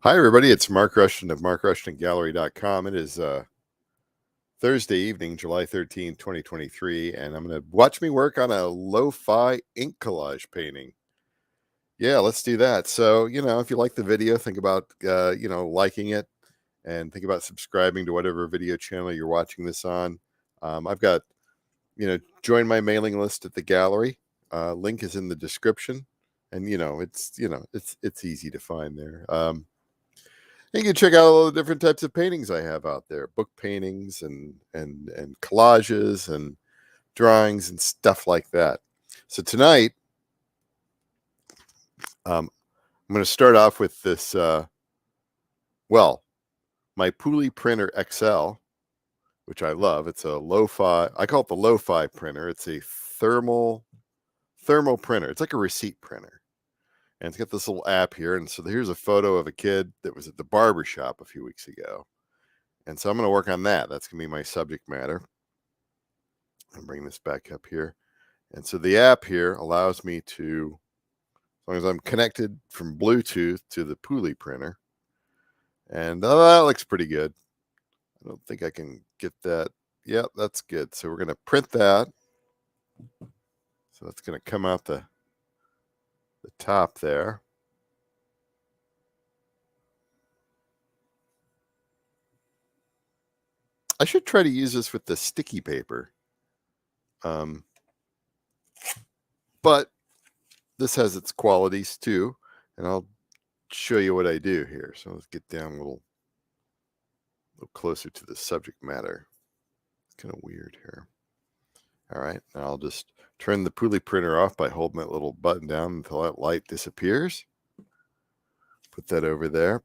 Hi, everybody. It's Mark Rushton of markrushtongallery.com. It is Thursday evening, July 13th, 2023, and I'm going to watch me work on a lo-fi ink collage painting. Yeah, let's do that. So, if you like the video, think about, liking it and think about subscribing to whatever video channel you're watching this on. I've got, join my mailing list at the gallery. Link is in the description, and, it's easy to find there. You can check out all the different types of paintings I have out there, book paintings and collages and drawings and stuff like that. So tonight, I'm going to start off with this, my Pulley Printer XL, which I love. It's a lo-fi, I call it the lo-fi printer. It's a thermal printer. It's like a receipt printer. And it's got this little app here. And so here's a photo of a kid that was at the barber shop a few weeks ago. And so I'm going to work on that. That's going to be my subject matter. I'll bring this back up here. And so the app here allows me to, as long as I'm connected from Bluetooth to the Pulley printer. And that looks pretty good. I don't think I can get that. Yep, that's good. So we're going to print that. So that's going to come out the top there. I should try to use this with the sticky paper. But this has its qualities too, and I'll show you what I do here. So let's get down a little closer to the subject matter. It's kind of weird here. All right, and I'll just turn the Pulley printer off by holding that little button down until that light disappears. Put that over there.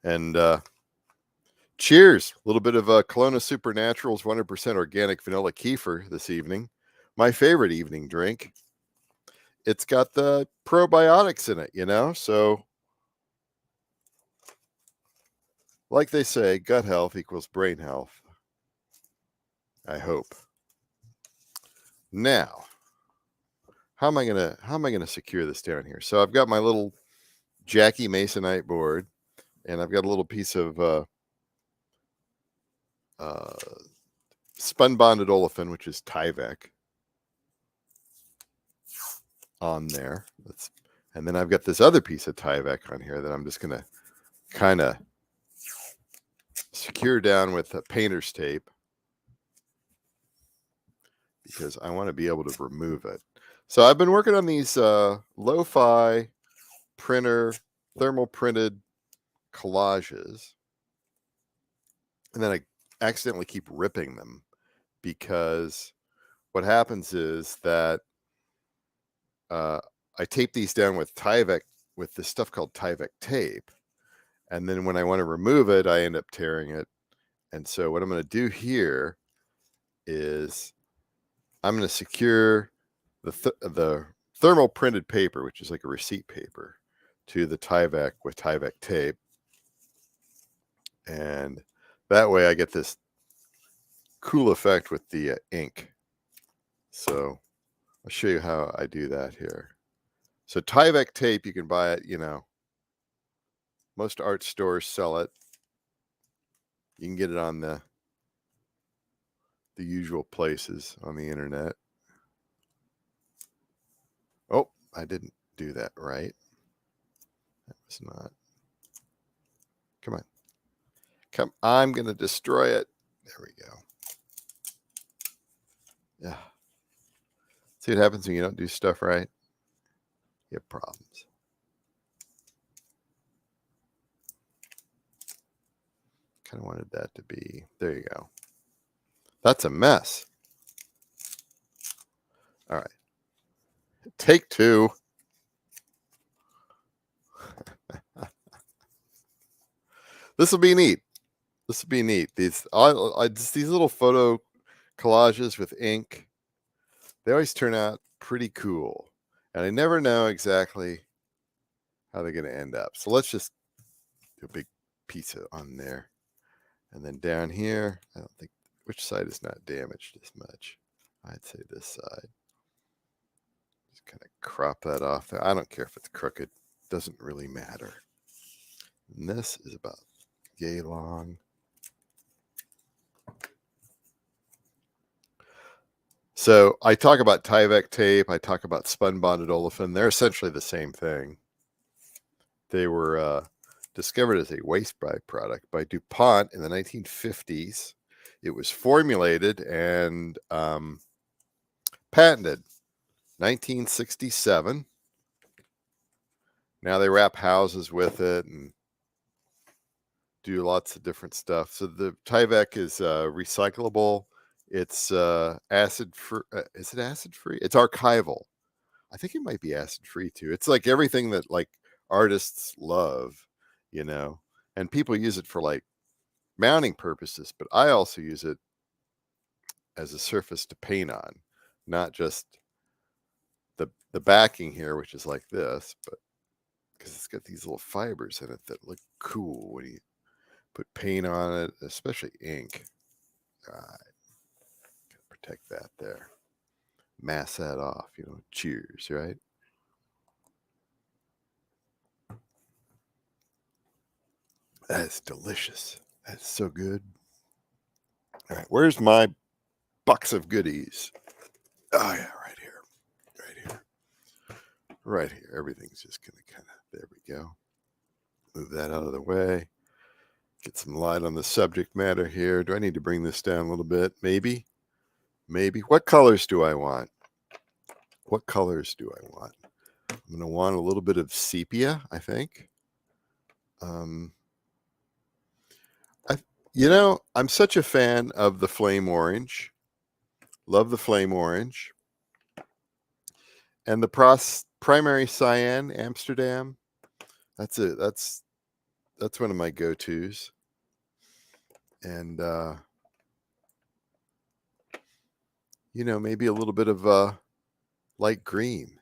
And cheers. A little bit of Kelowna Supernatural's 100% organic vanilla kefir this evening. My favorite evening drink. It's got the probiotics in it, so like they say, gut health equals brain health. I hope. Now, how am I gonna secure this down here? So I've got my little Jackie Masonite board, and I've got a little piece of spun bonded olefin, which is Tyvek, on there. And then I've got this other piece of Tyvek on here that I'm just gonna kind of secure down with a painter's tape, because I want to be able to remove it. So I've been working on these lo-fi printer thermal printed collages, and then I accidentally keep ripping them, because what happens is that I tape these down with Tyvek, with this stuff called Tyvek tape, and then when I want to remove it, I end up tearing it. And so what I'm going to do here is I'm going to secure the thermal printed paper, which is like a receipt paper, to the Tyvek with Tyvek tape. And that way I get this cool effect with the ink. So I'll show you how I do that here. So Tyvek tape, you can buy it, most art stores sell it. You can get it on the usual places on the internet. Oh, I didn't do that right. That was not. Come on. I'm going to destroy it. There we go. Yeah. See what happens when you don't do stuff right? You have problems. Kind of wanted that to be. There you go. That's a mess. All right. Take two. This will be neat. This will be neat. These little photo collages with ink, they always turn out pretty cool. And I never know exactly how they're going to end up. So let's just do a big piece on there. And then down here, I don't think, which side is not damaged as much? I'd say this side. Just kind of crop that off. I don't care if it's crooked. doesn't really matter. And this is about yay long. So I talk about Tyvek tape. I talk about spun bonded olefin. They're essentially the same thing. They were discovered as a waste byproduct by DuPont in the 1950s. It was formulated and patented 1967. Now they wrap houses with it and do lots of different stuff. So the Tyvek is recyclable. It's acid free. Is it acid free? It's archival. I think it might be acid free too. It's like everything that like artists love, you know, and people use it for like mounting purposes, but I also use it as a surface to paint on, not just the backing here, which is like this, but because it's got these little fibers in it that look cool when you put paint on it, especially ink. All right, gotta protect that there. Mask that off, you know. Cheers, right? That is delicious. That's so good. All right, where's my box of goodies? Oh yeah, right here, right here, right here. Everything's just gonna kind of. There we go. Move that out of the way. Get some light on the subject matter here. Do I need to bring this down a little bit? Maybe. Maybe. What colors do I want? What colors do I want? I'm going to want a little bit of sepia, I think. I'm such a fan of the flame orange. Love the flame orange. And the primary cyan, Amsterdam. That's it. That's one of my go-tos. And maybe a little bit of light green.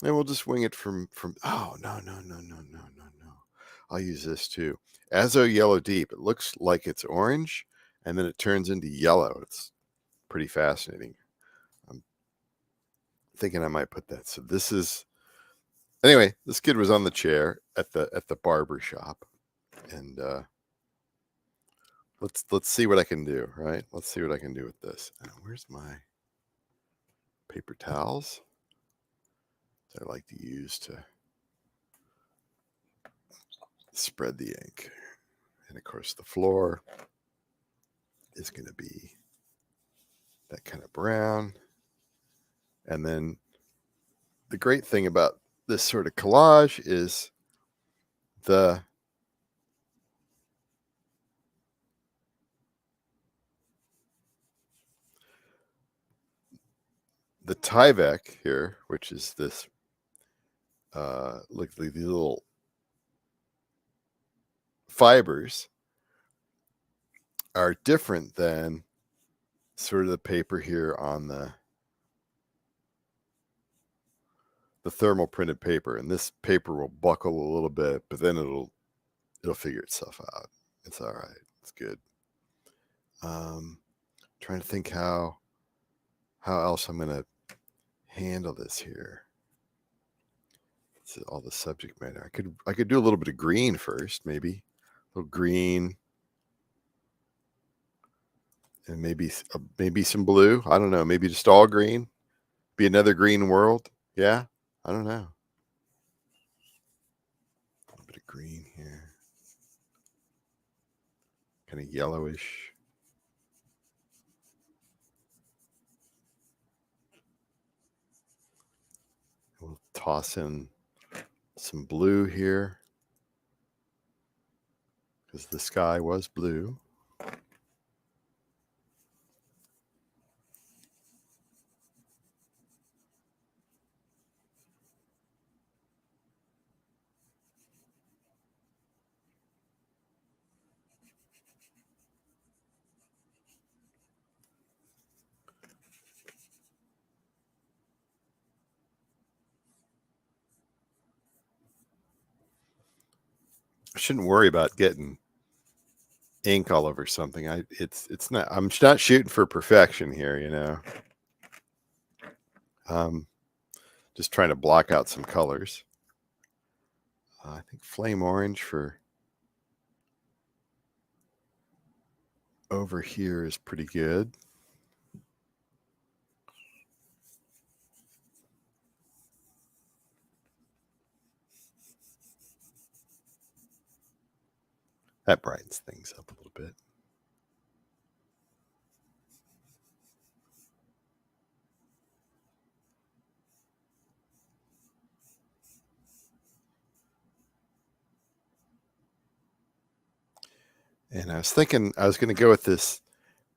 And we'll just wing it from oh, no. I'll use this too. Azo Yellow Deep. It looks like it's orange, and then it turns into yellow. It's pretty fascinating. I'm thinking I might put that. So this is anyway. This kid was on the chair at the barber shop, and let's see what I can do. Right? Let's see what I can do with this. Where's my paper towels? I like to use to spread the ink. And of course the floor is going to be that kind of brown. And then the great thing about this sort of collage is the Tyvek here, which is this look at these little fibers, are different than sort of the paper here on the thermal printed paper. And this paper will buckle a little bit, but then it'll figure itself out. It's all right. It's good. Trying to think how else I'm going to handle this here. It's all the subject matter. I could do a little bit of green first, maybe a little green, and maybe some blue. I don't know. Maybe just all green. Be another green world. Yeah, I don't know. A little bit of green here, kind of yellowish. We'll toss in some blue here because the sky was blue. I shouldn't worry about getting ink all over something. I'm not shooting for perfection here, just trying to block out some colors. I think flame orange for over here is pretty good. That brightens things up a little bit. And I was thinking I was going to go with this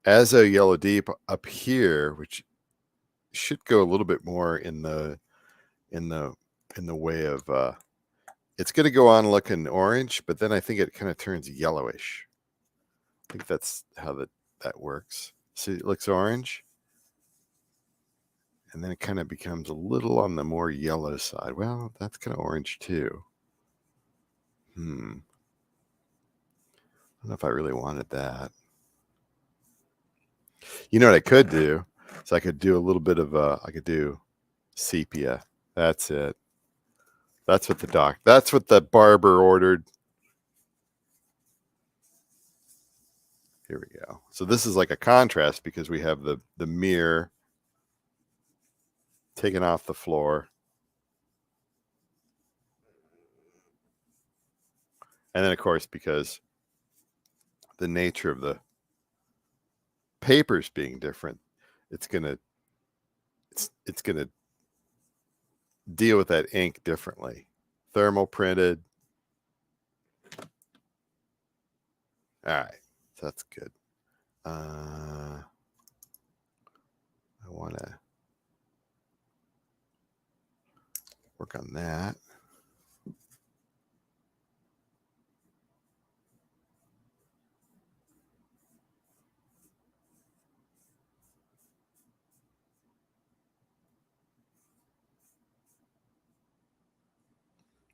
Azo Yellow Deep up here, which should go a little bit more in the way of it's going to go on looking orange, but then I think it kind of turns yellowish. I think that's how that works. See, it looks orange, and then it kind of becomes a little on the more yellow side. Well, that's kind of orange too. I don't know if I really wanted that. You know what I could do? So I could do a little bit of I could do sepia. That's it. That's what the barber ordered. Here we go. So this is like a contrast because we have the mirror taken off the floor. And then of course, because the nature of the papers being different, it's gonna deal with that ink differently. Thermal printed. All right, so that's good. I want to work on that.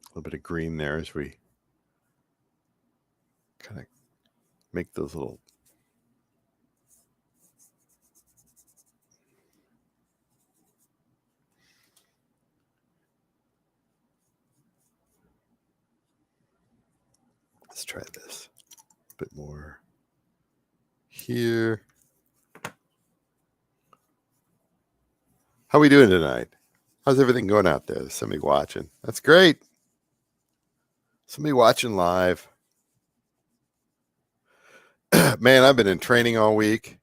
A little bit of green there as we kind of make those little let's try this a bit more here. How are we doing tonight? How's everything going out there? There's somebody watching. That's great. Somebody watching live. Man, I've been in training all week.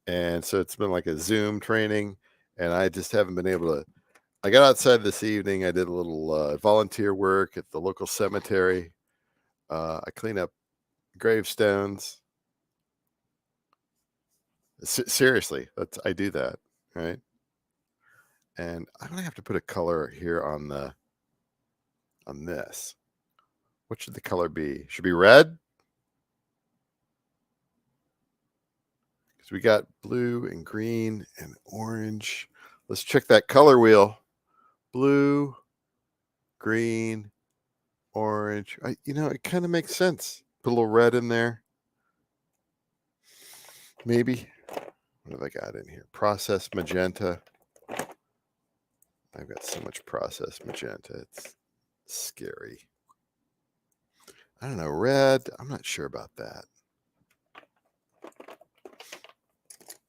And so it's been like a Zoom training. And I just haven't been able to. I got outside this evening. I did a little volunteer work at the local cemetery. I clean up gravestones. Seriously, I do that, right? And I'm gonna have to put a color here on this. What should the color be? Should be red? Because we got blue and green and orange. Let's check that color wheel. Blue, green, orange. It kind of makes sense. Put a little red in there. Maybe. What have I got in here? Processed magenta. I've got so much processed magenta. It's scary. I don't know. Red. I'm not sure about that.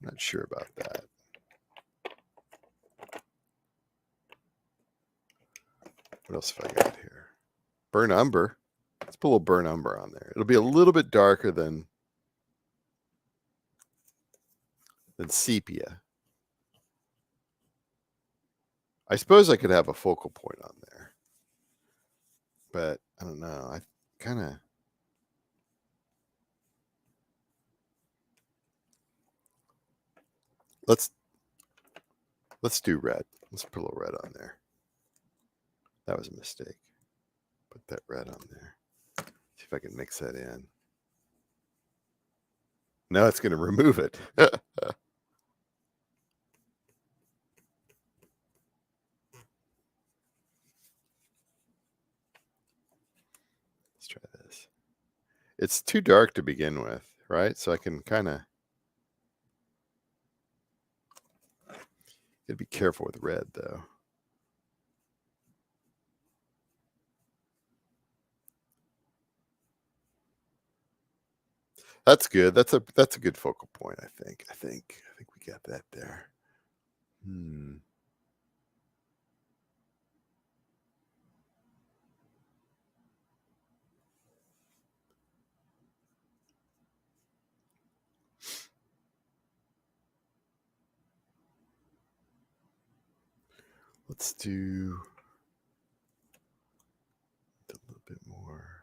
Not sure about that. What else have I got here? Burnt umber. Let's put a little burnt umber on there. It'll be a little bit darker than sepia. I suppose I could have a focal point on there. But I don't know. I kind of... Let's do red. Let's put a little red on there. That was a mistake. Put that red on there. See if I can mix that in. No, it's going to remove it. Let's try this. It's too dark to begin with, right? So I can kind of... Gotta be careful with red, though. That's good. That's a good focal point, I think. I think we got that there. Let's do a little bit more.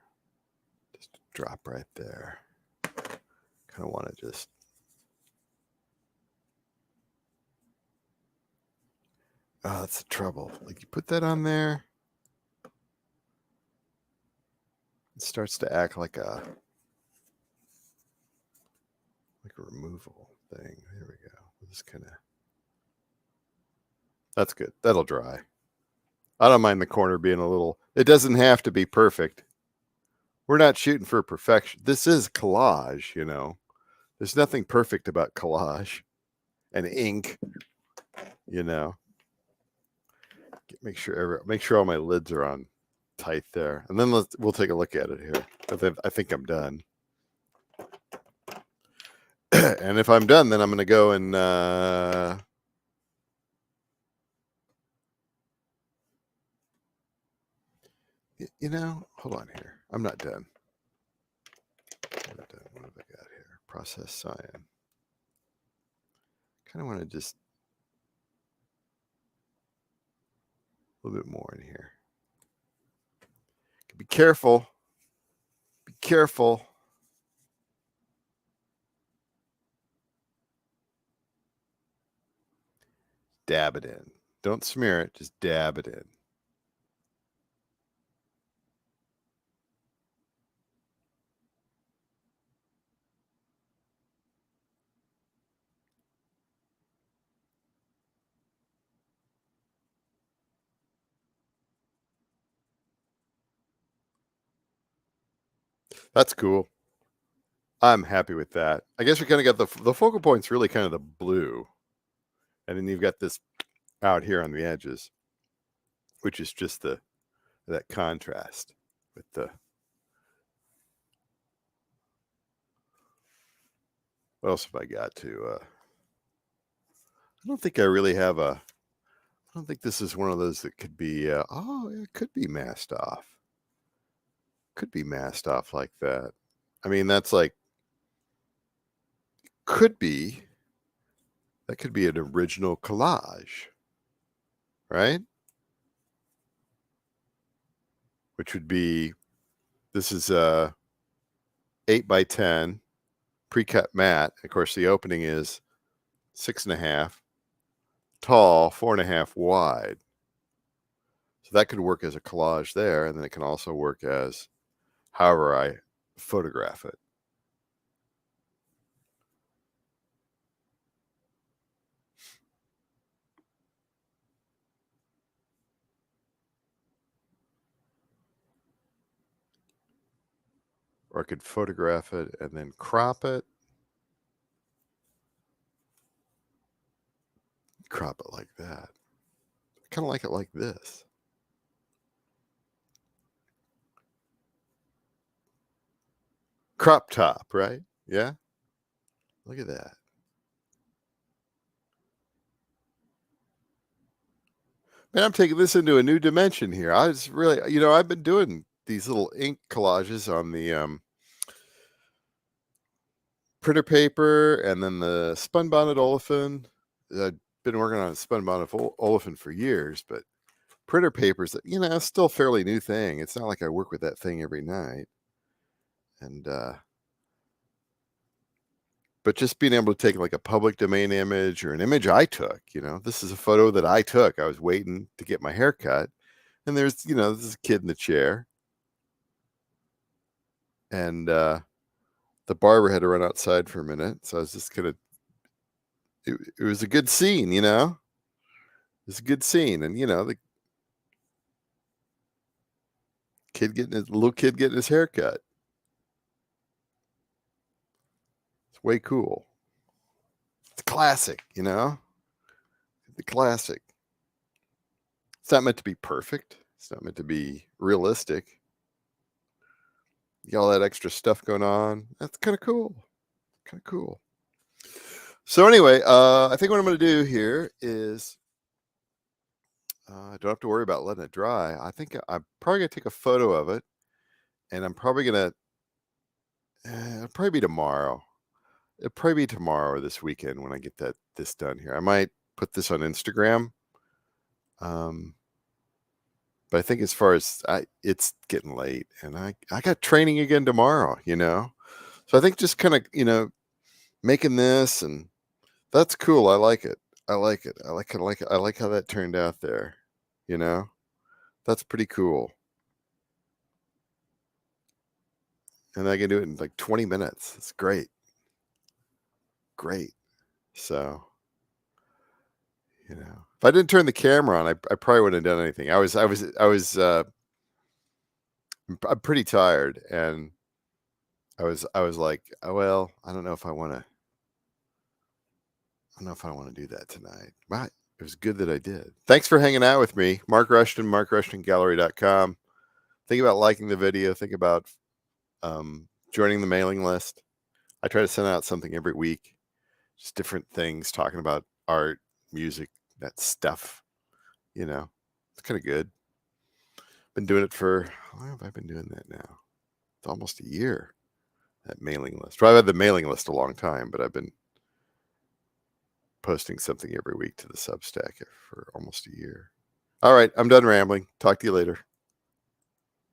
Just drop right there. Kind of want to just. Oh, that's the trouble. Like you put that on there, it starts to act like a removable thing. There we go. We'll just kind of. That's good. That'll dry. I don't mind the corner being a little. It doesn't have to be perfect. We're not shooting for perfection. This is collage, you know. There's nothing perfect about collage and ink, you know. Make sure all my lids are on tight there, and then we'll take a look at it here. I think I'm done. And if I'm done, then I'm going to go and you know, hold on here. I'm not done. What have I got here? Process cyan. Kind of want to just a little bit more in here. Be careful. Be careful. Dab it in. Don't smear it. Just dab it in. That's cool. I'm happy with that. I guess we kind of got the focal point's really kind of the blue. And then you've got this out here on the edges, which is just that contrast with the. What else have I got to? I don't think I really have a. I don't think this is one of those that could be. Oh, it could be masked off. Could be masked off like that. I mean, that's like. Could be. That could be an original collage, right? Which would be. This is a 8x10 pre-cut mat. Of course, the opening is 6.5 tall, 4.5 wide. So that could work as a collage there, and then it can also work as however I photograph it. Or I could photograph it and then crop it. Crop it like that. I kind of like it like this. Crop top, right? Yeah. Look at that. Man, I'm taking this into a new dimension here. I was really, I've been doing these little ink collages on the printer paper and then the spun-bonded olefin. I've been working on spun-bonded olefin for years, but printer papers, still a fairly new thing. It's not like I work with that thing every night. And but just being able to take like a public domain image or an image I took, this is a photo that I took. I was waiting to get my hair cut, and there's, this is a kid in the chair, and the barber had to run outside for a minute, so I was just gonna. It was a good scene, It was a good scene, and the little kid getting his hair cut. It's way cool. It's classic, The classic. It's not meant to be perfect. It's not meant to be realistic. You got all that extra stuff going on. That's kind of cool. Kind of cool. So anyway, I think what I'm going to do here is I don't have to worry about letting it dry. I think I'm probably going to take a photo of it, and I'm probably going to it'll probably be tomorrow. It'll probably be tomorrow or this weekend when I get this done here. I might put this on Instagram. But I think as far as it's getting late, and I got training again tomorrow, So I think just kind of, making this, and that's cool. I like it. I like it. I like it. I like how that turned out there. That's pretty cool. And I can do it in like 20 minutes. It's great. Great. So, if I didn't turn the camera on, I probably wouldn't have done anything. I'm pretty tired, and I was like, oh, well, I don't know if I want to do that tonight. But it was good that I did. Thanks for hanging out with me. Mark Rushton, MarkRushtonGallery.com. Think about liking the video. Think about joining the mailing list. I try to send out something every week, just different things, talking about art, music, that stuff. It's kind of good. Been doing it for, how long have I been doing that now? It's almost a year, that mailing list. Well, I've had the mailing list a long time, but I've been posting something every week to the Substack for almost a year. All right, I'm done rambling. Talk to you later.